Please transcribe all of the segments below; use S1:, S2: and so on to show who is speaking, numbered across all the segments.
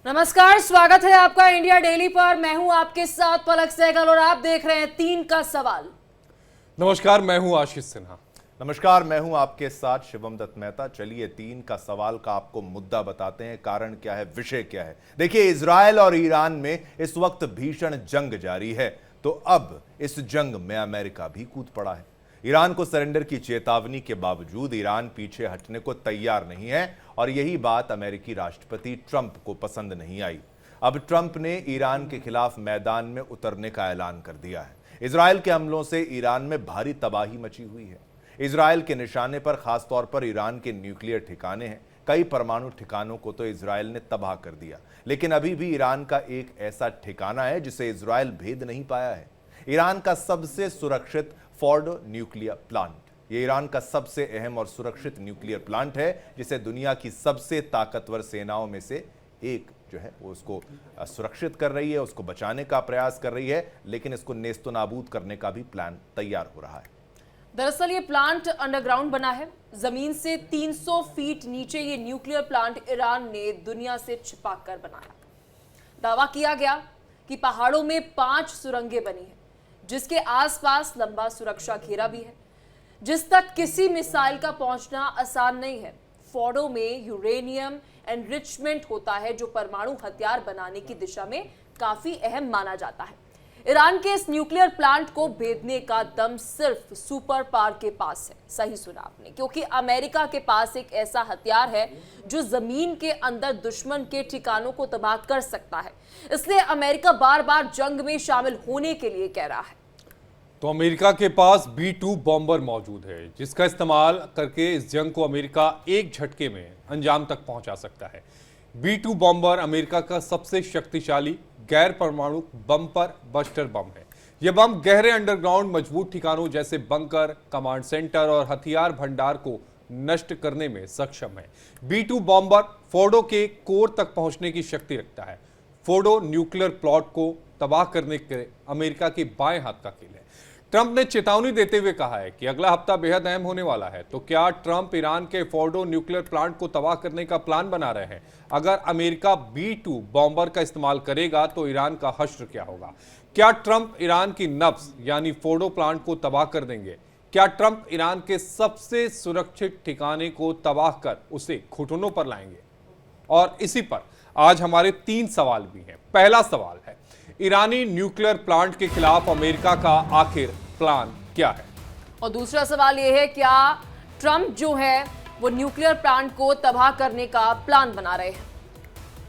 S1: नमस्कार, स्वागत है आपका इंडिया डेली पर। मैं हूं आपके साथ पलक सहगल और आप देख रहे हैं 3 का सवाल।
S2: नमस्कार, मैं हूं आशीष सिन्हा।
S3: नमस्कार, मैं हूं आपके साथ शिवम दत्त मेहता। चलिए 3 का सवाल का आपको मुद्दा बताते हैं, कारण क्या है, विषय क्या है। देखिए, इजराइल और ईरान में इस वक्त भीषण जंग जारी है, तो अब इस जंग में अमेरिका भी कूद पड़ा है। ईरान को सरेंडर की चेतावनी के बावजूद ईरान पीछे हटने को तैयार नहीं है और यही बात अमेरिकी राष्ट्रपति ट्रंप को पसंद नहीं आई। अब ट्रंप ने ईरान के खिलाफ मैदान में उतरने का ऐलान कर दिया है। इजराइल के हमलों से ईरान में भारी तबाही मची हुई है। इजराइल के निशाने पर खासतौर पर ईरान के न्यूक्लियर ठिकाने हैं। कई परमाणु ठिकानों को तो इजराइल ने तबाह कर दिया, लेकिन अभी भी ईरान का एक ऐसा ठिकाना है जिसे इजराइल भेद नहीं पाया है। ईरान का सबसे सुरक्षित फोर्डो न्यूक्लियर प्लांट। ये ईरान का सबसे अहम और सुरक्षित न्यूक्लियर प्लांट है, जिसे दुनिया की सबसे ताकतवर सेनाओं में से एक जो है वो उसको सुरक्षित कर रही है, उसको बचाने का प्रयास कर रही है, लेकिन इसको नेस्तो नाबूद करने का भी प्लान तैयार हो रहा है।
S1: दरअसल ये प्लांट अंडरग्राउंड बना है। जमीन से 300 फीट नीचे ये न्यूक्लियर प्लांट ईरान ने दुनिया से छिपाकर बनाया। दावा किया गया कि पहाड़ों में 5 सुरंगें बनी हैं, जिसके आसपास लंबा सुरक्षा घेरा भी है, जिस तक किसी मिसाइल का पहुंचना आसान नहीं है। फोर्डो में यूरेनियम एनरिचमेंट होता है, जो परमाणु हथियार बनाने की दिशा में काफी अहम माना जाता है। ईरान के इस न्यूक्लियर प्लांट को भेदने का दम सिर्फ सुपर पावर के पास है। सही सुना आपने, क्योंकि अमेरिका के पास एक ऐसा हथियार है जो जमीन के अंदर दुश्मन के ठिकानों को तबाह कर सकता है। इसलिए अमेरिका बार बार जंग में शामिल होने के लिए कह रहा है।
S2: तो अमेरिका के पास B-2 बॉम्बर मौजूद है, जिसका इस्तेमाल करके इस जंग को अमेरिका एक झटके में अंजाम तक पहुंचा सकता है। B-2 बॉम्बर अमेरिका का सबसे शक्तिशाली गैर परमाणु बम्पर बस्टर बम है। यह बम गहरे अंडरग्राउंड मजबूत ठिकानों जैसे बंकर, कमांड सेंटर और हथियार भंडार को नष्ट करने में सक्षम है। B-2 बॉम्बर फोर्डो के कोर तक पहुंचने की शक्ति रखता है। फोर्डो न्यूक्लियर प्लॉट को तबाह करने के अमेरिका के बाएं हाथ का खेल है। ट्रंप ने चेतावनी देते हुए कहा है कि अगला हफ्ता बेहद अहम होने वाला है। तो क्या ट्रंप ईरान के फोर्डो न्यूक्लियर प्लांट को तबाह करने का प्लान बना रहे हैं? अगर अमेरिका B-2 बॉम्बर का इस्तेमाल करेगा तो ईरान का हश्र क्या होगा? क्या ट्रंप ईरान की नब्ज यानी फोर्डो प्लांट को तबाह कर देंगे? क्या ट्रंप ईरान के सबसे सुरक्षित ठिकाने को तबाह कर उसे घुटनों पर लाएंगे? और इसी पर आज हमारे 3 सवाल भी हैं। पहला सवाल है, ईरानी न्यूक्लियर प्लांट के खिलाफ अमेरिका का आखिर प्लान क्या है?
S1: और दूसरा सवाल यह है, क्या ट्रंप जो है वो न्यूक्लियर प्लांट को तबाह करने का प्लान बना रहे हैं?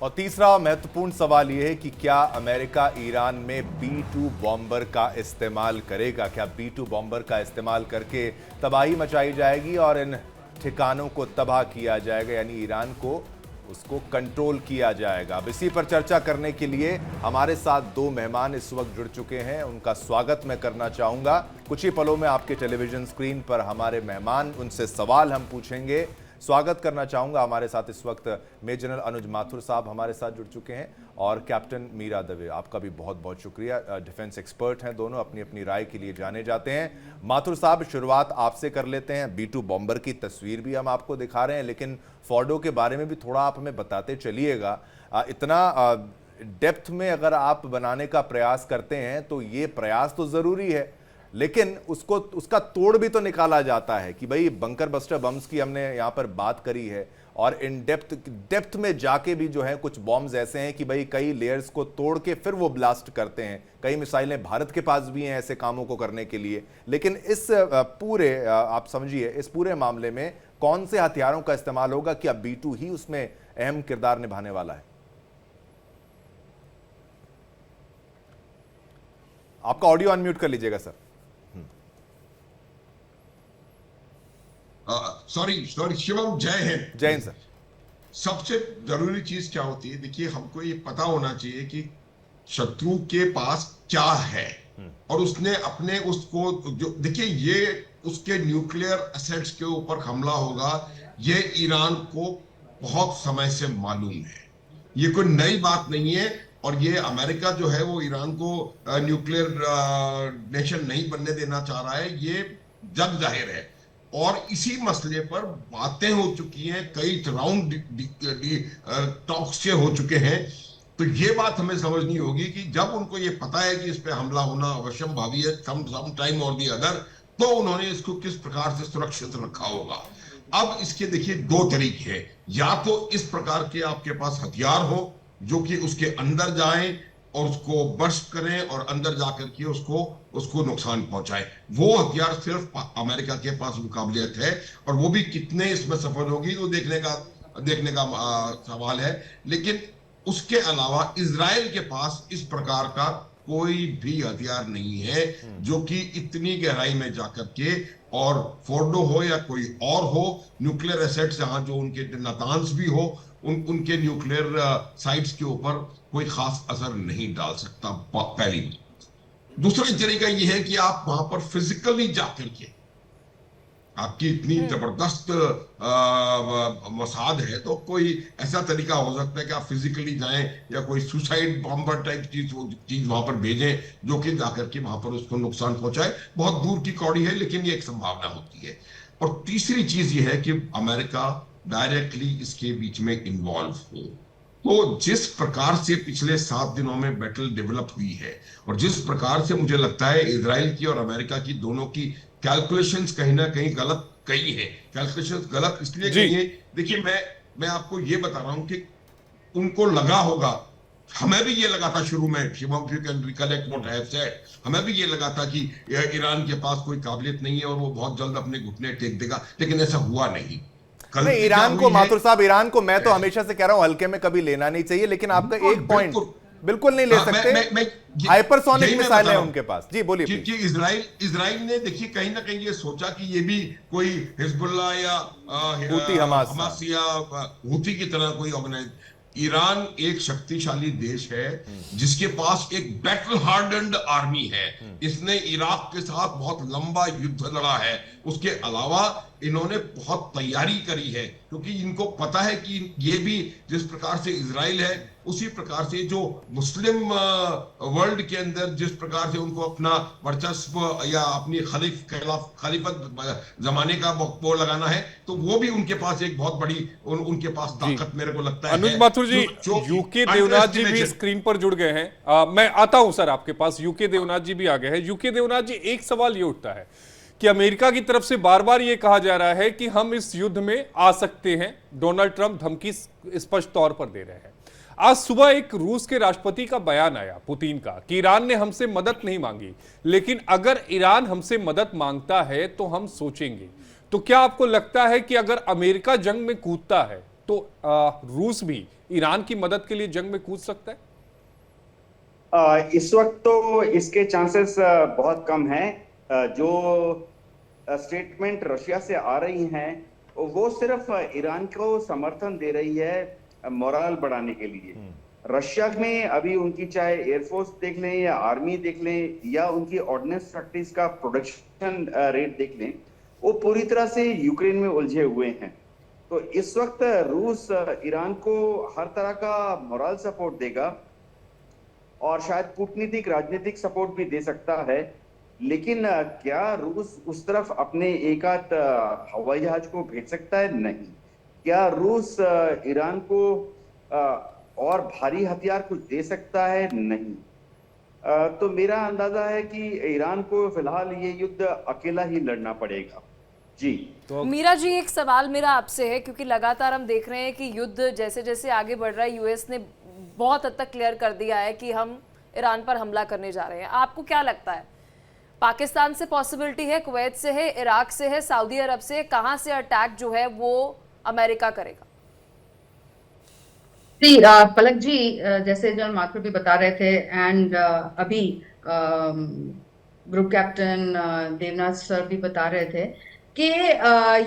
S3: और तीसरा महत्वपूर्ण सवाल यह है कि क्या अमेरिका ईरान में B-2 बॉम्बर का इस्तेमाल करेगा? क्या B-2 बॉम्बर का इस्तेमाल करके तबाही मचाई जाएगी और इन ठिकानों को तबाह किया जाएगा, यानी ईरान को उसको कंट्रोल किया जाएगा? अब इसी पर चर्चा करने के लिए हमारे साथ 2 मेहमान इस वक्त जुड़ चुके हैं। उनका स्वागत मैं करना चाहूंगा। कुछ ही पलों में आपके टेलीविजन स्क्रीन पर हमारे मेहमान, उनसे सवाल हम पूछेंगे। स्वागत करना चाहूंगा हमारे साथ इस वक्त मेजर जनरल अनुज माथुर साहब हमारे साथ जुड़ चुके हैं और कैप्टन मीरा दवे। आपका भी बहुत बहुत शुक्रिया। डिफेंस एक्सपर्ट हैं दोनों, अपनी अपनी राय के लिए जाने जाते हैं। माथुर साहब, शुरुआत आपसे कर लेते हैं। B-2 बॉम्बर की तस्वीर भी हम आपको दिखा रहे हैं, लेकिन फोर्डो के बारे में भी थोड़ा आप हमें बताते चलिएगा। इतना डेप्थ में अगर आप बनाने का प्रयास करते हैं तो ये प्रयास तो ज़रूरी है, लेकिन उसका तोड़ भी तो निकाला जाता है कि भाई बंकर बस्टर बम्स की हमने यहाँ पर बात करी है, और इन डेप्थ में जाके भी जो है कुछ बॉम्ब्स ऐसे हैं कि भाई कई लेयर्स को तोड़ के फिर वो ब्लास्ट करते हैं। कई मिसाइलें भारत के पास भी हैं ऐसे कामों को करने के लिए। लेकिन इस पूरे आप समझिए, इस पूरे मामले में कौन से हथियारों का इस्तेमाल होगा? क्या B-2 ही उसमें अहम किरदार निभाने वाला है? आपका ऑडियो अनम्यूट कर लीजिएगा सर।
S4: सॉरी शिवम, जय हिंद।
S3: जय हिंद सर।
S4: सबसे जरूरी चीज क्या होती है, देखिए हमको ये पता होना चाहिए कि शत्रु के पास क्या है और उसने अपने उसको जो, देखिए ये उसके न्यूक्लियर एसेट्स के ऊपर हमला होगा, ये ईरान को बहुत समय से मालूम है। ये कोई नई बात नहीं है और ये अमेरिका जो है वो ईरान को न्यूक्लियर नेशन नहीं बनने देना चाह रहा है, ये जग जाहिर है। और इसी मसले पर बातें हो चुकी हैं, कई राउंड टॉक्स हो चुके हैं। तो ये बात हमें समझनी होगी कि जब उनको ये पता है कि इस पे हमला होना अवश्यम भावी है सम टाइम और दी अदर, तो उन्होंने इसको किस प्रकार से सुरक्षित रखा होगा। अब इसके देखिए दो तरीके हैं, या तो इस प्रकार के आपके पास हथियार हो जो कि उसके अंदर जाएं और उसको बर्स्ट करें और अंदर जाकर के उसको नुकसान पहुंचाए। वो हथियार सिर्फ अमेरिका के पास मुकाबलियत है, और वो भी कितने इसमें सफल होगी तो देखने का सवाल है। लेकिन उसके अलावा इजराइल के पास इस प्रकार का कोई भी हथियार नहीं है जो कि इतनी गहराई में जाकर के, और फोर्डो हो या कोई और हो, न्यूक्लियर एसेट्स जहां जो उनके नातांस भी हो, उनके न्यूक्लियर साइट्स के ऊपर कोई खास असर नहीं डाल सकता, पहली। दूसरा तरीका यह है कि आप वहां पर फिजिकली जाकर के, आपकी इतनी जबरदस्त मसाद है तो कोई ऐसा तरीका हो सकता है कि आप फिजिकली जाएं या कोई सुसाइड बॉम्बर टाइप चीज वहां पर भेजें जो कि जाकर के वहां पर उसको नुकसान पहुंचाए। बहुत दूर की कौड़ी है, लेकिन ये एक संभावना होती है। और तीसरी चीज ये है कि अमेरिका डायरेक्टली इसके बीच में इन्वॉल्व हो। तो जिस प्रकार से पिछले 7 दिनों में बैटल डेवलप हुई है, और जिस प्रकार से मुझे लगता है इजराइल की और अमेरिका की दोनों की कैलकुलेशंस कहीं ना कहीं गलत कही है। कैलकुलेशंस गलत इसलिए कही है, देखिए मैं आपको ये बता रहा हूं कि उनको लगा होगा, हमें भी ये लगा था शुरू में, Shivam you can recollect what I have said, हमें भी ये लगा था कि ईरान के पास कोई काबिलियत नहीं है और वो बहुत जल्द अपने घुटने टेक देगा, लेकिन ऐसा हुआ नहीं।
S3: ईरान को, माथुर साहब, ईरान को मैं तो हमेशा से कह रहा हूं हल्के में कभी लेना नहीं चाहिए, लेकिन आपका एक पॉइंट बिल्कुल नहीं ले सकते। हाइपरसोनिक मिसाइल है उनके पास। जी बोलिए।
S4: कि इजराइल ने देखिए कहीं ना कहीं ये सोचा कि ये भी कोई हिजबुल्लाह या
S3: हूती
S4: हमास या हूती की तरह कोई ऑर्गेनाइज। ईरान एक शक्तिशाली देश है जिसके पास एक बैटल हार्डन्ड आर्मी है। इसने इराक के साथ बहुत लंबा युद्ध लड़ा है। उसके अलावा इन्होंने बहुत तैयारी करी है, क्योंकि इनको पता है कि ये भी जिस प्रकार से इजराइल है उसी प्रकार से जो मुस्लिम वर्ल्ड के अंदर जिस प्रकार से उनको अपना वर्चस्व या अपनी खलीफत जमाने का वो लगाना है, तो वो भी उनके पास एक बहुत बड़ी उनके पास ताकत मेरे को लगता है।
S2: अनुज माथुर जी, यूके देवनाथ जी भी स्क्रीन पर जुड़ गए हैं। मैं आता हूं सर आपके पास। यूके देवनाथ जी भी आ गए हैं। यूके देवनाथ जी, एक सवाल ये उठता है कि अमेरिका की तरफ से बार बार ये कहा जा रहा है कि हम इस युद्ध में आ सकते हैं। डोनाल्ड ट्रंप धमकी स्पष्ट तौर पर दे रहे हैं। आज सुबह एक रूस के राष्ट्रपति का बयान आया, पुतिन का, कि ईरान ने हमसे मदद नहीं मांगी, लेकिन अगर ईरान हमसे मदद मांगता है तो हम सोचेंगे। तो क्या आपको लगता है कि अगर अमेरिका जंग में कूदता है तो रूस भी ईरान की मदद के लिए जंग में कूद सकता है?
S5: इस वक्त तो इसके चांसेस बहुत कम हैं। जो स्टेटमेंट रशिया से आ रही हैं वो सिर्फ ईरान को समर्थन दे रही है मोरल बढ़ाने के लिए। रशिया में अभी उनकी चाहे एयरफोर्स देख लें या आर्मी देख लें या उनकी ऑर्डिनेंस फैक्ट्रीज का प्रोडक्शन रेट देख लें, वो पूरी तरह से यूक्रेन में उलझे हुए हैं। तो इस वक्त रूस ईरान को हर तरह का मोरल सपोर्ट देगा और शायद कूटनीतिक राजनीतिक सपोर्ट भी दे सकता है, लेकिन क्या रूस उस तरफ अपने एक आध हवाई जहाज को भेज सकता है? नहीं। क्या रूस ईरान को और भारी हथियार कुछ दे सकता है? नहीं। तो मेरा अंदाजा है कि ईरान को फिलहाल ये युद्ध अकेला ही लड़ना पड़ेगा। जी
S1: तो मीरा जी, एक सवाल मेरा आपसे है, क्योंकि लगातार हम देख रहे हैं कि युद्ध जैसे जैसे आगे बढ़ रहा है, यूएस ने बहुत हद तक क्लियर कर दिया है कि हम ईरान पर हमला करने जा रहे हैं। आपको क्या लगता है, पाकिस्तान से पॉसिबिलिटी है, कुवैत से है, इराक से है, सऊदी अरब से, कहां से अटैक जो है वो अमेरिका करेगा?
S6: जी पलक जी, जैसे जनरल माथुर भी बता रहे थे एंड अभी ग्रुप कैप्टन देवनाथ सर भी बता रहे थे कि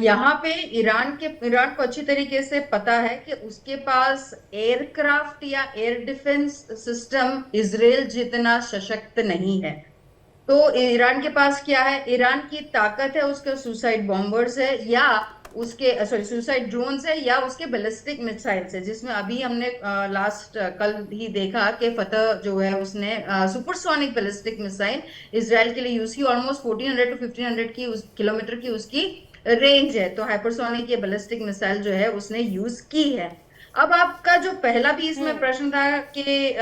S6: यहाँ पे ईरान को अच्छी तरीके से पता है कि उसके पास एयरक्राफ्ट या एयर डिफेंस सिस्टम इजराइल जितना सशक्त नहीं है। तो ईरान के पास क्या है? ईरान की ताकत है उसके सुसाइड बॉम्बर्स है या उसके सुसाइड ड्रोन्स है या उसके बैलिस्टिक मिसाइल्स है, जिसमें अभी हमने कल ही देखा कि फतह जो है उसने सुपरसोनिक बैलिस्टिक मिसाइल इजराइल के लिए यूज की। ऑलमोस्ट 1400 to 1500 की किलोमीटर की उसकी रेंज है, तो हाइपरसोनिक ये बैलिस्टिक मिसाइल जो है उसने यूज की है। अब आपका जो पहला भी इसमें प्रश्न था कि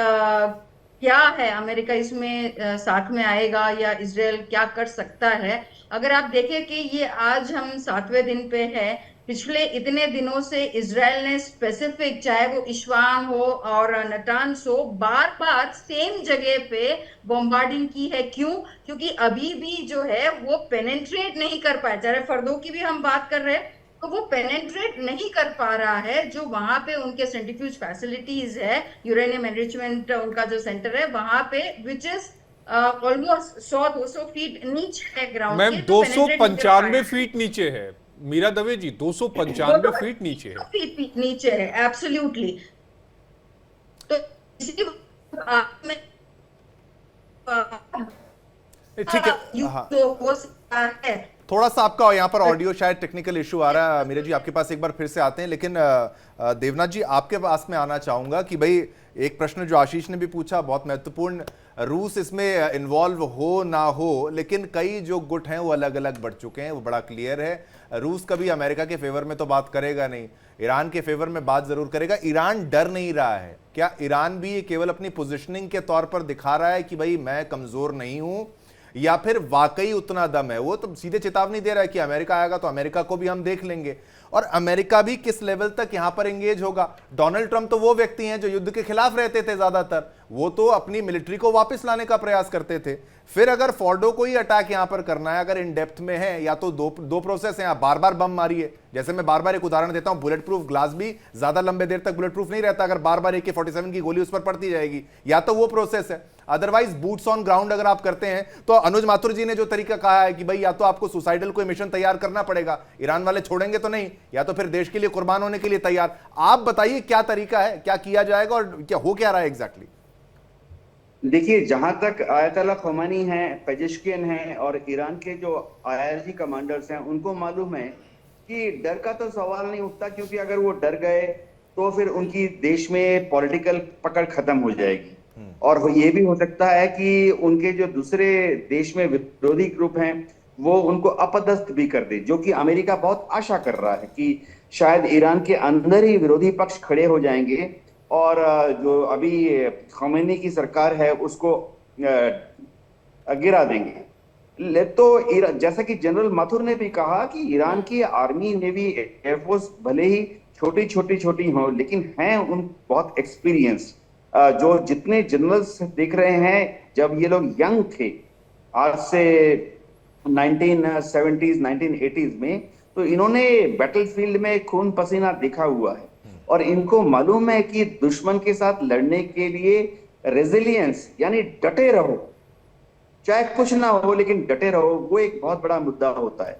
S6: क्या है अमेरिका इसमें साथ में आएगा या इजराइल क्या कर सकता है। अगर आप देखें कि ये आज हम 7वें दिन पे है, पिछले इतने दिनों से इजराइल ने स्पेसिफिक, चाहे वो इश्वान हो और नटान्स हो, बार बार सेम जगह पे बॉम्बार्डिंग की है। क्यों? क्योंकि अभी भी जो है वो पेनेट्रेट नहीं कर पाए। चाहे फर्दों की भी हम बात कर रहे हैं तो वो पेनेट्रेट नहीं कर पा रहा है। जो वहां पे उनके सेंट्रीफ्यूज फैसिलिटीज है, यूरेनियम एनरिचमेंट उनका जो सेंटर है वहां पे, विच इज ऑलमोस्ट 100-200 फीट नीचे है ग्राउंड
S2: मैम
S6: के, तो penetrate नहीं कर पाया।
S2: 295 फीट नीचे है मीरा दवे जी, 295 फीट नीचे है।
S6: फीट नीचे है, एब्सोल्युटली। तो इसी में
S3: ठीक है, हाँ,
S6: तो हो सकता है।
S3: थोड़ा सा आपका यहाँ पर ऑडियो शायद टेक्निकल इशू आ रहा है। मीरा जी आपके पास एक बार फिर से आते हैं, लेकिन देवनाथ जी आपके पास मैं आना चाहूंगा कि भाई एक प्रश्न जो आशीष ने भी पूछा बहुत महत्वपूर्ण, रूस इसमें इन्वॉल्व हो ना हो, लेकिन कई जो गुट हैं वो अलग अलग बढ़ चुके हैं, वो बड़ा क्लियर है। रूस कभी अमेरिका के फेवर में तो बात करेगा नहीं, ईरान के फेवर में बात जरूर करेगा। ईरान डर नहीं रहा है क्या? ईरान भी केवल अपनी पोजिशनिंग के तौर पर दिखा रहा है कि भाई मैं कमजोर नहीं हूं, या फिर वाकई उतना दम है? वो तो सीधे चेतावनी दे रहा है कि अमेरिका आएगा तो अमेरिका को भी हम देख लेंगे, और अमेरिका भी किस लेवल तक यहां पर एंगेज होगा। डोनाल्ड ट्रंप तो वो व्यक्ति हैं जो युद्ध के खिलाफ रहते थे ज्यादातर, वो तो अपनी मिलिट्री को वापस लाने का प्रयास करते थे। फिर अगर फोर्डो को ही अटैक यहां पर करना है, अगर इन डेप्थ में है, या तो दो प्रोसेस है, बार बार बम मारिए, जैसे मैं बार बार एक उदाहरण देता हूं, बुलेट प्रूफ ग्लास भी ज्यादा लंबे देर तक बुलेट प्रूफ नहीं रहता अगर बार बार AK-47 की गोली उस पर पड़ती जाएगी, या तो वो प्रोसेस है। अदरवाइज बूट्स ऑन ग्राउंड अगर आप करते हैं, तो अनुज माथुर जी ने जो तरीका कहा है कि भाई या तो आपको सुसाइडल कोई मिशन तैयार करना पड़ेगा, ईरान वाले छोड़ेंगे तो नहीं, या तो फिर देश के लिए कुर्बान होने के लिए तैयार। आप बताइए क्या तरीका है, क्या किया जाएगा और क्या हो क्या रहा है एग्जैक्टली?
S5: देखिए, जहां तक आयतुल्लाह ख़ोमेनी हैं, पेजेश्कियन हैं और ईरान के जो IRG कमांडर्स हैं, उनको मालूम है कि डर का तो सवाल नहीं उठता, क्योंकि अगर वो डर गए तो फिर उनकी देश में पॉलिटिकल पकड़ खत्म हो जाएगी। और ये भी हो सकता है कि उनके जो दूसरे देश में विरोधी ग्रुप हैं वो उनको अपदस्थ भी कर दे, जो कि अमेरिका बहुत आशा कर रहा है कि शायद ईरान के अंदर ही विरोधी पक्ष खड़े हो जाएंगे और जो अभी ख़ोमेनी की सरकार है उसको गिरा देंगे। तो जैसा कि जनरल माथुर ने भी कहा कि ईरान की आर्मी, नेवी, एयरफोर्स भले ही छोटी हो, लेकिन हैं उन बहुत एक्सपीरियंस। जो जितने जनरल्स देख रहे हैं, जब ये लोग यंग थे आज से 1970s 1980s में, तो इन्होंने बैटलफील्ड में खून पसीना देखा हुआ है और इनको मालूम है कि दुश्मन के साथ लड़ने के लिए रेजिलियंस यानी डटे रहो, चाहे कुछ ना हो लेकिन डटे रहो, वो एक बहुत बड़ा मुद्दा होता है।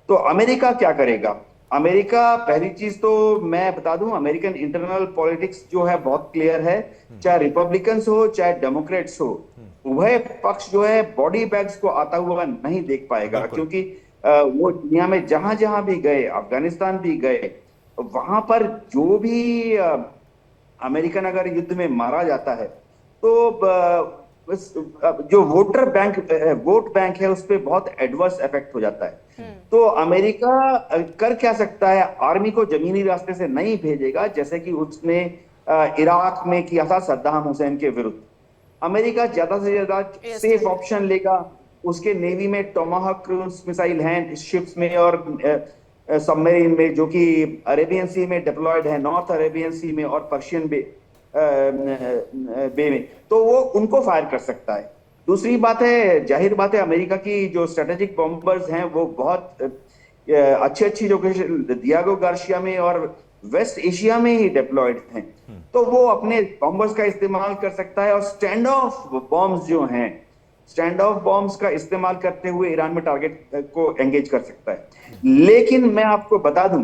S5: तो अमेरिका क्या करेगा? अमेरिका, पहली चीज तो मैं बता दूं, अमेरिकन इंटरनल पॉलिटिक्स जो है बहुत क्लियर है, चाहे रिपब्लिकन्स हो चाहे डेमोक्रेट्स हो, उभय पक्ष जो है बॉडी बैग्स को आता हुआ नहीं देख पाएगा, क्योंकि वो दुनिया में जहां जहां भी गए, अफगानिस्तान भी गए, वहां पर जो भी अमेरिकन अगर युद्ध में मारा जाता है तो जो वोट बैंक है उस पर बहुत एडवर्स इफेक्ट हो जाता है। तो अमेरिका कर क्या सकता है? आर्मी को जमीनी रास्ते से नहीं भेजेगा, जैसे कि उसने इराक में किया था सद्दाम हुसैन के विरुद्ध। अमेरिका ज्यादा से ज्यादा सेफ ऑप्शन लेगा, उसके नेवी में टोमाहॉक क्रूज मिसाइल हैं शिप्स में और सबमरीन में, जो कि अरेबियन सी में डिप्लॉयड है, नॉर्थ अरेबियन सी में और पर्शियन बे में, तो वो उनको फायर कर सकता है। दूसरी बात है, जाहिर बात है, अमेरिका की जो स्ट्रेटेजिक बॉम्बर्स हैं वो बहुत अच्छी लोकेशन डियागो गार्सिया में और वेस्ट एशिया में ही डिप्लॉयड हैं, तो वो अपने बॉम्बर्स का इस्तेमाल कर सकता है। और स्टैंड ऑफ बॉम्ब्स जो हैं, स्टैंड ऑफ बॉम्ब्स का इस्तेमाल करते हुए ईरान में टारगेट को एंगेज कर सकता है। लेकिन मैं आपको बता दूं,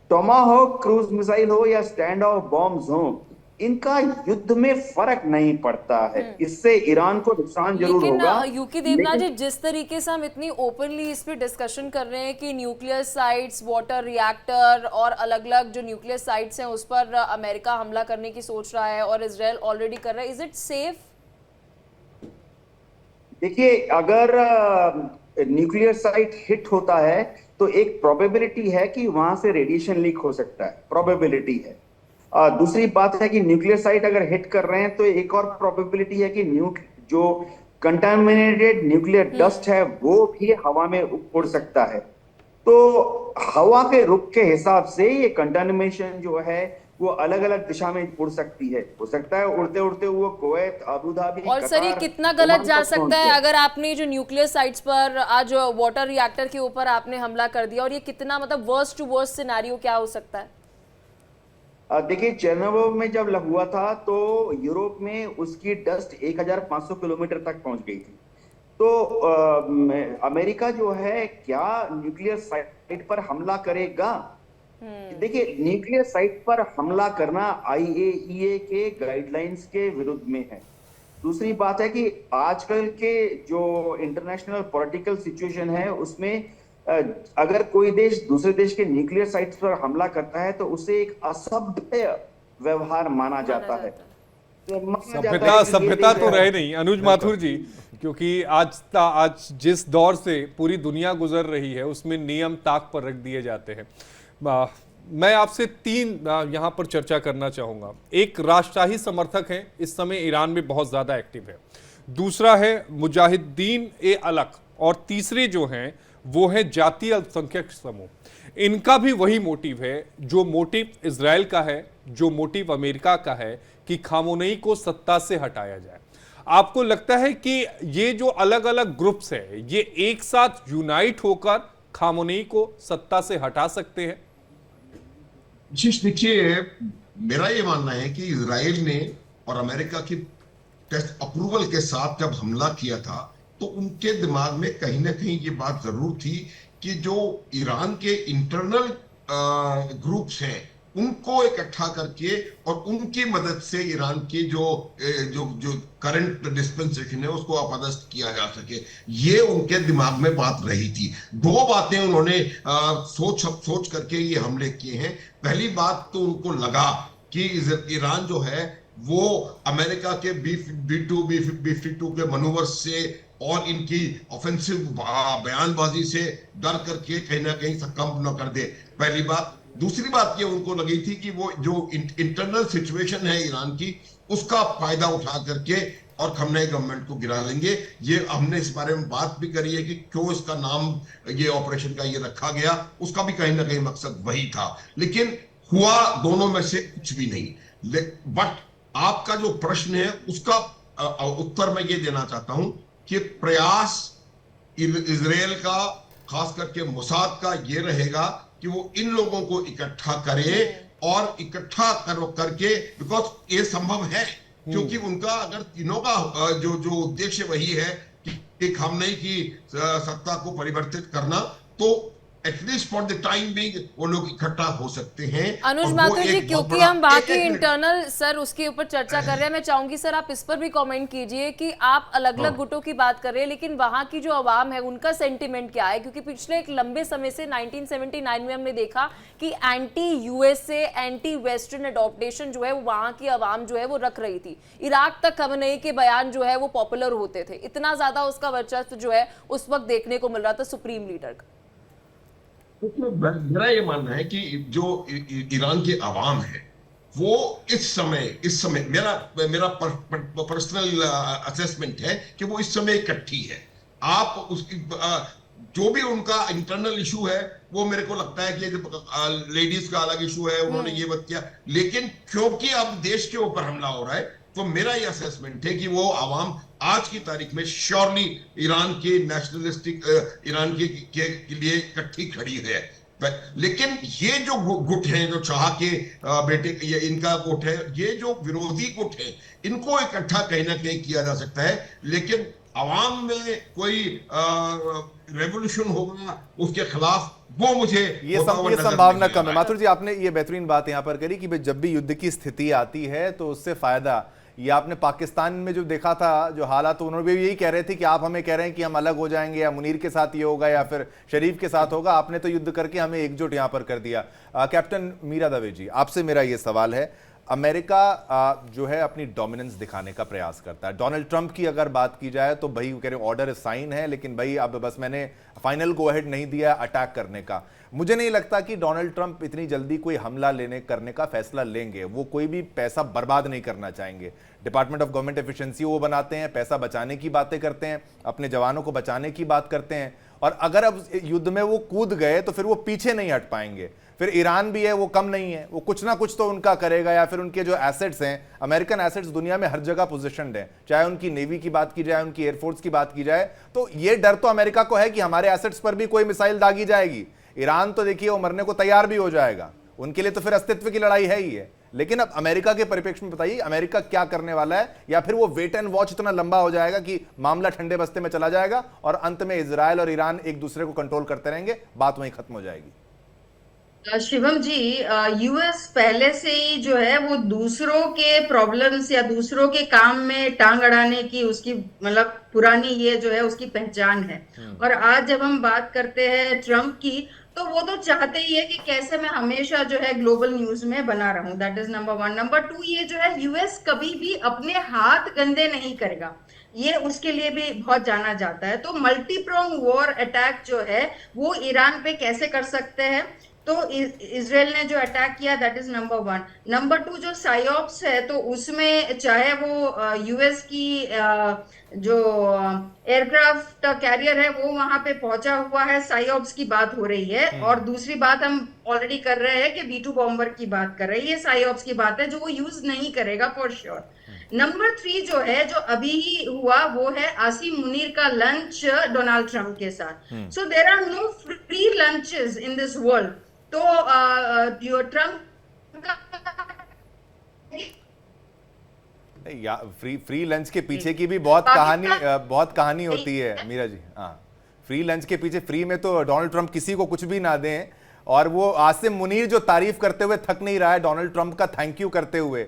S5: टोमाहॉक क्रूज मिसाइल हो या स्टैंड ऑफ बॉम्ब्स हो, इनका युद्ध में फर्क नहीं पड़ता है, इससे ईरान को नुकसान जरूर होगा।
S1: यूकी देवनाथ जी, जिस तरीके से हम इतनी ओपनली इस पे डिस्कशन कर रहे हैं कि न्यूक्लियर साइट्स, वाटर रिएक्टर और अलग अलग जो न्यूक्लियर साइट्स हैं उस पर अमेरिका हमला करने की सोच रहा है और इजराइल ऑलरेडी कर रहा है, इज इट सेफ?
S5: देखिए, अगर न्यूक्लियर साइट हिट होता है तो एक प्रोबेबिलिटी है कि वहां से रेडिएशन लीक हो सकता है, प्रोबेबिलिटी है। दूसरी बात है कि न्यूक्लियर साइट अगर हिट कर रहे हैं तो एक और प्रोबेबिलिटी है कि जो कंटामिनेटेड न्यूक्लियर डस्ट है वो भी हवा में उड़ सकता है। तो हवा के रुख के हिसाब से ये कंटामिनेशन जो है वो अलग अलग दिशा में उड़ सकती है, हो सकता है उड़ते उड़ते वो कुवैत, अबू धाबी,
S1: और सर ये
S5: कतार,
S1: कितना गलत
S5: ओमान
S1: जा
S5: तक
S1: सकता
S5: पहुंच
S1: है
S5: जाए।
S1: अगर आपने जो न्यूक्लियर साइट्स पर आज वाटर रिएक्टर के ऊपर आपने हमला कर दिया, और ये कितना मतलब वर्स्ट टू वर्स्ट सिनेरियो क्या हो सकता है?
S5: देखिए चेरनोबिल में जब हुआ था तो यूरोप में उसकी डस्ट 1500 किलोमीटर तक पहुंच गई थी। तो अमेरिका जो है क्या न्यूक्लियर साइट पर हमला करेगा? देखिए न्यूक्लियर साइट पर हमला करना आईएईए के गाइडलाइंस के विरुद्ध में है। दूसरी बात है कि आजकल के जो इंटरनेशनल पॉलिटिकल सिचुएशन है उसमें अगर कोई देश दूसरे देश के न्यूक्लियर साइट्स पर हमला करता है तो उसे एक असभ्य व्यवहार माना जाता है।
S2: सभ्यता तो रहे नहीं अनुज माथुर जी, क्योंकि आज जिस दौर से पूरी दुनिया गुजर रही है उसमें नियम ताक पर रख दिए जाते हैं। मैं आपसे तीन यहां पर चर्चा करना चाहूंगा। एक राष्ट्रशाही समर्थक है, इस समय ईरान में बहुत ज्यादा एक्टिव है। दूसरा है मुजाहिदीन ए अलग, और तीसरे जो हैं वो है जातीय अल्पसंख्यक समूह। इनका भी वही मोटिव है जो मोटिव इजराइल का है, जो मोटिव अमेरिका का है कि खामोनेई को सत्ता से हटाया जाए। आपको लगता है कि ये जो अलग अलग ग्रुप्स है ये एक साथ यूनाइट होकर खामोनेई को सत्ता से हटा सकते हैं?
S4: देखिए मेरा ये मानना है कि इजराइल ने और अमेरिका की टेस्ट अप्रूवल के साथ जब हमला किया था तो उनके दिमाग में कहीं ना कहीं ये बात जरूर थी कि जो ईरान के इंटरनल ग्रुप्स हैं उनको इकट्ठा करके और उनकी मदद से ईरान की जो करंट डिस्पेंसेशन है उसको अपदस्थ किया जा सके, ये उनके दिमाग में बात रही थी। दो बातें उन्होंने सोच करके ये हमले किए हैं। पहली बात तो उनको लगा कि ईरान जो है वो अमेरिका के B-2 B-52 के मनूवर से और इनकी ऑफेंसिव बयानबाजी से डर करके कहीं ना कहीं सकम न कर दे, पहली बात। दूसरी बात ये उनको लगी थी कि वो जो इंटरनल सिचुएशन है ईरान की उसका फायदा उठा करके और खमनेई गवर्नमेंट को गिरा लेंगे। ये हमने इस बारे में बात भी करी है कि क्यों इसका नाम ये ऑपरेशन का ये रखा गया, उसका भी कहीं ना कहीं मकसद वही था। लेकिन हुआ दोनों में से कुछ भी नहीं। बट आपका जो प्रश्न है उसका उत्तर मैं ये देना चाहता हूं कि प्रयास इजराइल का खास करके मोसाद का ये रहेगा कि वो इन लोगों को इकट्ठा करे और इकट्ठा करके, बिकॉज ये संभव है क्योंकि उनका अगर तीनों का जो उद्देश्य वही है कि खामनेई की सत्ता को परिवर्तित करना, तो at least for the time being वो लोग इकट्ठा हो सकते हैं।
S1: अनुज माथुर जी, क्योंकि हम बाकी इंटरनल सर उसके ऊपर चर्चा कर रहे हैं, मैं चाहूंगी सर आप इस पर भी कमेंट कीजिए कि आप अलग अलग गुटों की बात कर रहे हैं लेकिन वहां की जो आवाम है उनका सेंटिमेंट क्या है? क्योंकि पिछले एक लंबे समय से 1979 में हमने देखा कि anti USA anti western adaptation जो है वो वहां की आवाम जो है वो रख रही थी। इराक तक खमनेई के बयान जो है वो पॉपुलर होते थे, इतना ज्यादा उसका वर्चस्व जो है उस वक्त देखने को मिल रहा था सुप्रीम लीडर का।
S4: मेरा ये मानना है कि जो ईरान की आवाम है वो इस समय मेरा पर्सनल असेसमेंट है कि वो इस समय इकट्ठी है। आप उसकी जो भी उनका इंटरनल इशू है वो मेरे को लगता है कि लेडीज का अलग इशू है, उन्होंने ये बात किया, लेकिन क्योंकि अब देश के ऊपर हमला हो रहा है तो मेरा ये असेसमेंट है कि वो आवाम आज की तारीख में श्योरली ईरान के नेशनलिस्टिक ईरान के लिए इकट्ठी खड़ी है। लेकिन ये जो गुट हैं जो चाह के बेटे ये इनका गुट है, ये जो विरोधी गुट है, इनको इकट्ठा कहीं ना कहीं किया जा सकता है, लेकिन आवाम में कोई रेवोल्यूशन होगा उसके खिलाफ वो मुझे
S3: ये संभावना कम है। माथुर जी, आपने ये बेहतरीन बात यहां पर करी कि जब भी युद्ध की स्थिति आती है तो उससे फायदा, ये आपने पाकिस्तान में जो देखा था जो हालात, तो उन्होंने भी यही कह रहे थे कि आप हमें कह रहे हैं कि हम अलग हो जाएंगे या मुनीर के साथ ये होगा या फिर शरीफ के साथ होगा, आपने तो युद्ध करके हमें एकजुट यहां पर कर दिया। कैप्टन मीरा दवे जी, आपसे मेरा ये सवाल है, अमेरिका जो है अपनी डोमिनेंस दिखाने का प्रयास करता है। डोनाल्ड ट्रंप की अगर बात की जाए तो भाई वो कह रहे ऑर्डर साइन है, लेकिन भाई अब बस मैंने फाइनल गो अहेड नहीं दिया अटैक करने का। मुझे नहीं लगता कि डोनाल्ड ट्रंप इतनी जल्दी कोई हमला करने का फैसला लेंगे। वो कोई भी पैसा बर्बाद नहीं करना चाहेंगे। डिपार्टमेंट ऑफ गवर्नमेंट एफिशिएंसी वो बनाते हैं, पैसा बचाने की बातें करते हैं, अपने जवानों को बचाने की बात करते हैं, और अगर अब युद्ध में वो कूद गए तो फिर वो पीछे नहीं हट पाएंगे। फिर ईरान भी है, वो कम नहीं है, वो कुछ ना कुछ तो उनका करेगा, या फिर उनके जो एसेट्स हैं, अमेरिकन एसेट्स दुनिया में हर जगह पोजीशनड हैं, चाहे उनकी नेवी की बात की जाए, उनकी एयरफोर्स की बात की जाए, तो ये डर तो अमेरिका को है कि हमारे एसेट्स पर भी कोई मिसाइल दागी जाएगी। ईरान तो देखिए वो मरने को तैयार भी हो जाएगा, उनके लिए तो फिर अस्तित्व की लड़ाई है ही है। लेकिन अब अमेरिका के परिप्रेक्ष्य में बताइए अमेरिका क्या करने वाला है, या फिर वो वेट एंड वॉच इतना लंबा हो जाएगा कि मामला ठंडे बस्ते में चला जाएगा और अंत में इजराइल और ईरान एक दूसरे को कंट्रोल करते रहेंगे, बात वहीं खत्म हो जाएगी।
S6: शिवम जी, यूएस पहले से ही जो है वो दूसरों के प्रॉब्लम्स या दूसरों के काम में टांग अड़ाने की उसकी मतलब पुरानी ये जो है उसकी पहचान है। और आज जब हम बात करते हैं ट्रम्प की, तो वो तो चाहते ही है कि कैसे मैं हमेशा जो है ग्लोबल न्यूज में बना रहूं। That is number 1। नंबर 2, ये जो है यूएस कभी भी अपने हाथ गंदे नहीं करेगा, ये उसके लिए भी बहुत जाना जाता है। तो मल्टी प्रोंग वॉर अटैक जो है वो ईरान पे कैसे कर सकते हैं, तो इजराइल ने जो अटैक किया, दैट इज नंबर 1। नंबर 2, जो साइऑप्स है तो उसमें चाहे वो यूएस की जो एयरक्राफ्ट कैरियर है वो वहां पे पहुंचा हुआ है, साइऑप्स की बात हो रही है। और दूसरी बात हम ऑलरेडी कर रहे हैं कि B2 बॉम्बर की बात कर रहे हैं, ये साइऑप्स की बात है जो वो यूज नहीं करेगा फॉर श्योर। नंबर 3 जो है, जो अभी ही हुआ, वो है आसिम मुनीर का लंच डोनाल्ड ट्रंप के साथ। So there are no free lunches in this world. तो जो ट्रंप
S3: या फ्री लंच के पीछे की भी बहुत कहानी होती है मीरा जी। हाँ, फ्री लंच के पीछे, फ्री में तो डोनाल्ड ट्रंप किसी को कुछ भी ना दें, और वो आसिम मुनीर जो तारीफ करते हुए थक नहीं रहा है डोनाल्ड ट्रंप का थैंक यू करते हुए,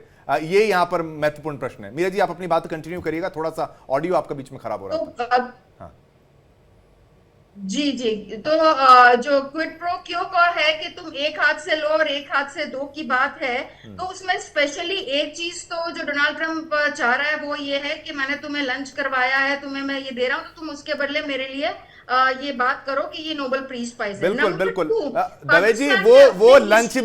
S3: ये यहाँ पर महत्वपूर्ण प्रश्न है। मीरा जी आप अपनी बात कंटिन्यू करिएगा, थोड़ा सा ऑडियो आपका बीच में खराब हो रहा था। हाँ
S6: जी जी, तो जो क्विड प्रो क्यो का है कि तुम एक हाथ से लो और एक हाथ से दो की बात है, तो उसमें स्पेशली एक चीज तो जो डोनाल्ड ट्रंप चाह रहा है वो ये है कि मैंने तुम्हें लंच करवाया है, तुम्हें मैं ये दे रहा हूँ, तो तुम उसके बदले मेरे लिए ये बात करो कि ये नोबेल पीस प्राइज है।
S3: बिल्कुल बिल्कुल दवे जी, वो लंच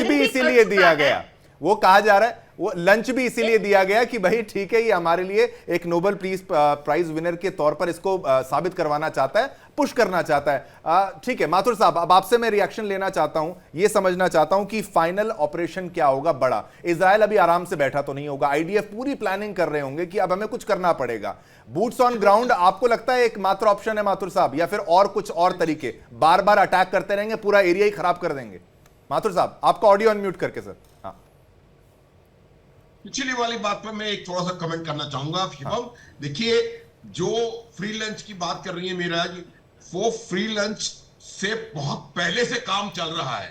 S3: भी इसीलिए दिया गया, वो कहा जा रहा है वो लंच भी इसीलिए दिया गया कि भाई ठीक है, ये हमारे लिए एक नोबेल प्राइज विनर के तौर पर इसको साबित करवाना चाहता है, पुश करना चाहता है। ठीक है माथुर साहब, अब आपसे मैं रिएक्शन लेना चाहता हूं, ये समझना चाहता हूं कि फाइनल ऑपरेशन क्या होगा बड़ा। इजराइल अभी आराम से बैठा तो नहीं होगा, आईडीएफ पूरी प्लानिंग कर रहे होंगे कि अब हमें कुछ करना पड़ेगा। बूट्स ऑन ग्राउंड आपको लगता है एकमात्र ऑप्शन है माथुर साहब, या फिर और कुछ और तरीके, बार बार अटैक करते रहेंगे, पूरा एरिया ही खराब कर देंगे? माथुर साहब आपका ऑडियो अनम्यूट करके सर। हाँ,
S4: पिछली वाली बात पर मैं एक थोड़ा सा कमेंट करना चाहूंगा शिवम। देखिए, जो फ्री लंच की बात कर रही है मीरा जी, वो फ्री लंच से बहुत पहले से काम चल रहा है।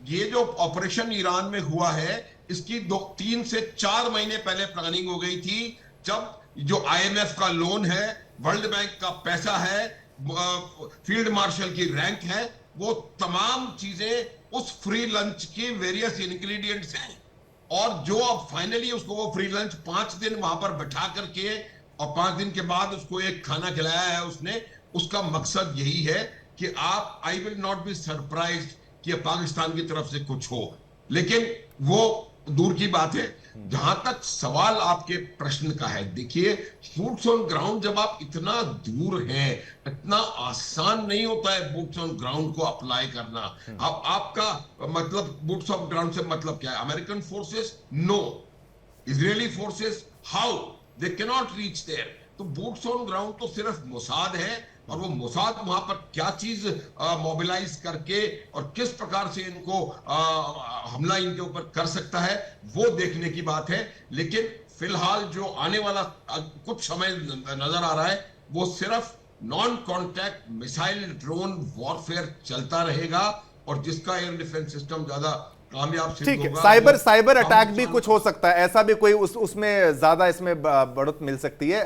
S4: ये जो ऑपरेशन ईरान में हुआ है, इसकी 3 से 4 महीने पहले प्लानिंग हो गई थी, जब जो IMF का लोन है, वर्ल्ड बैंक का पैसा है, फील्ड मार्शल की रैंक है, वो तमाम चीजें उस फ्री लंच की वेरियस इंग्रेडिएंट्स हैं। और जो अब फाइनली उसको वो फ्री लंच 5 दिन वहां पर बैठा करके और 5 दिन के बाद उसको एक खाना खिलाया है उसने, उसका मकसद यही है कि आप, I will not be surprised कि पाकिस्तान की तरफ से कुछ हो, लेकिन वो दूर की बात है। जहां तक सवाल आपके प्रश्न का है, देखिए बूट्स ऑन ग्राउंड जब आप इतना दूर हैं, इतना आसान नहीं होता है बूट्स ऑन ग्राउंड को अप्लाई करना। अब आपका मतलब बूट्स ऑन ग्राउंड से मतलब क्या है? American forces? No. Israeli forces? How? They can not reach there. तो बूट्स ऑन ग्राउंड तो सिर्फ मोसाद है, और वो मोसाद वहां पर क्या चीज मोबिलाइज करके और किस प्रकार से इनको हमला इनके ऊपर कर सकता है, वो देखने की बात है। लेकिन फिलहाल जो आने वाला कुछ समय नजर आ रहा है, वो सिर्फ non contact missile drone warfare चलता रहेगा, और जिसका एयर डिफेंस सिस्टम ज्यादा कामयाब सिद्ध
S3: ठीक है।
S4: होगा।
S3: साइबर अटैक भी कुछ हो सकता है, ऐसा भी कोई उसमें ज्यादा इसमें बढ़त मिल सकती है।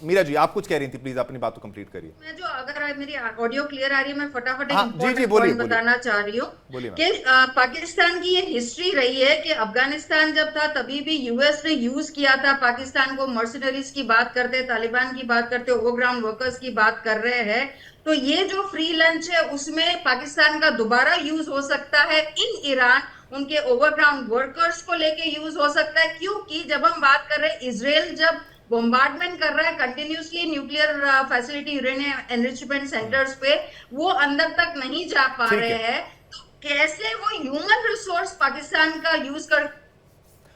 S3: मीरा जी, आप कुछ कह रही थी, प्लीज अपनी बात को कंप्लीट करिए।
S6: मैं जो अगर मेरी ऑडियो क्लियर आ रही है, मैं फटाफट
S3: हाँ,
S6: एक
S3: जी,
S6: इम्पोर्टेंट
S3: बोलिए,
S6: पॉइंट बताना चाह रही हूँ
S3: बोलिए मैम।
S6: कि पाकिस्तान की ये हिस्ट्री रही है कि अफगानिस्तान जब था तभी भी यूएस ने यूज किया था पाकिस्तान को। मर्सिनरीज की बात करते, तालिबान की बात करते, ओवरग्राउंड वर्कर्स की बात कर रहे हैं, तो ये जो फ्री लंच है उसमें पाकिस्तान का दोबारा यूज हो सकता है इन ईरान, उनके ओवरग्राउंड वर्कर्स को लेके यूज हो सकता है। क्योंकि जब हम बात कर रहे हैं, इसराइल जब बॉम्बार्डमेंट कर रहा है continuously nuclear facility, uranium enrichment centres पे, वो अंदर तक नहीं जा पा
S3: ठीक
S6: रहे
S3: है।
S6: हैं, तो कैसे वो ह्यूमन रिसोर्स पाकिस्तान का यूज कर।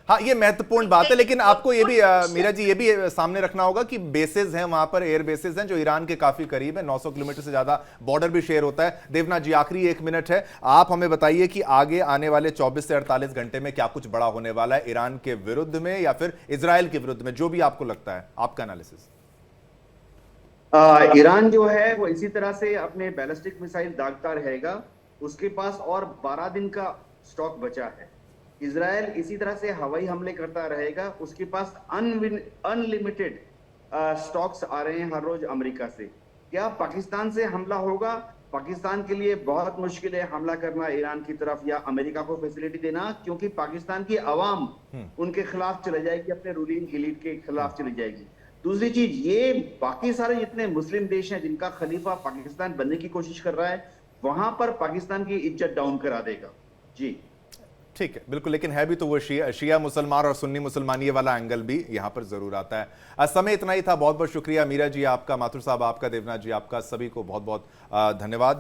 S3: हाँ, ये महत्वपूर्ण बात है, लेकिन आपको ये भी मीरा जी, ये भी सामने रखना होगा कि बेसेस हैं वहां पर, एयर बेसेस हैं जो ईरान के काफी करीब है, 900 किलोमीटर से ज्यादा बॉर्डर भी शेयर होता है। देवनाथ जी, आखिरी 1 मिनट है, आप हमें बताइए कि आगे आने वाले 24 से 48 घंटे में क्या कुछ बड़ा होने वाला है ईरान के विरुद्ध में या फिर इजराइल के विरुद्ध में, जो भी आपको लगता है, आपका एनालिसिस।
S5: ईरान जो है वो इसी तरह से अपने बैलिस्टिक मिसाइल दागता रहेगा, उसके पास और 12 दिन का स्टॉक बचा है। इजराइल इसी तरह से हवाई हमले करता रहेगा, उसके पास अनलिमिटेड स्टॉक्स आ रहे हैं हर रोज अमेरिका से। क्या पाकिस्तान से हमला होगा? पाकिस्तान के लिए बहुत मुश्किल है हमला करना ईरान की तरफ या अमेरिका को फैसिलिटी देना, क्योंकि पाकिस्तान की आवाम उनके खिलाफ चले जाएगी, अपने रूलिंग एलीट के खिलाफ चली जाएगी। दूसरी चीज, ये बाकी सारे जितने मुस्लिम देश हैं जिनका खलीफा पाकिस्तान बनने की कोशिश कर रहा है, वहां पर पाकिस्तान की इज्जत डाउन करा देगा। जी
S3: ठीक है, बिल्कुल, लेकिन है भी तो वो शिया मुसलमान और सुन्नी मुसलमान, ये वाला एंगल भी यहां पर जरूर आता है। समय इतना ही था, बहुत बहुत शुक्रिया मीरा जी आपका, माथुर साहब आपका, देवनाथ जी आपका, सभी को बहुत बहुत धन्यवाद।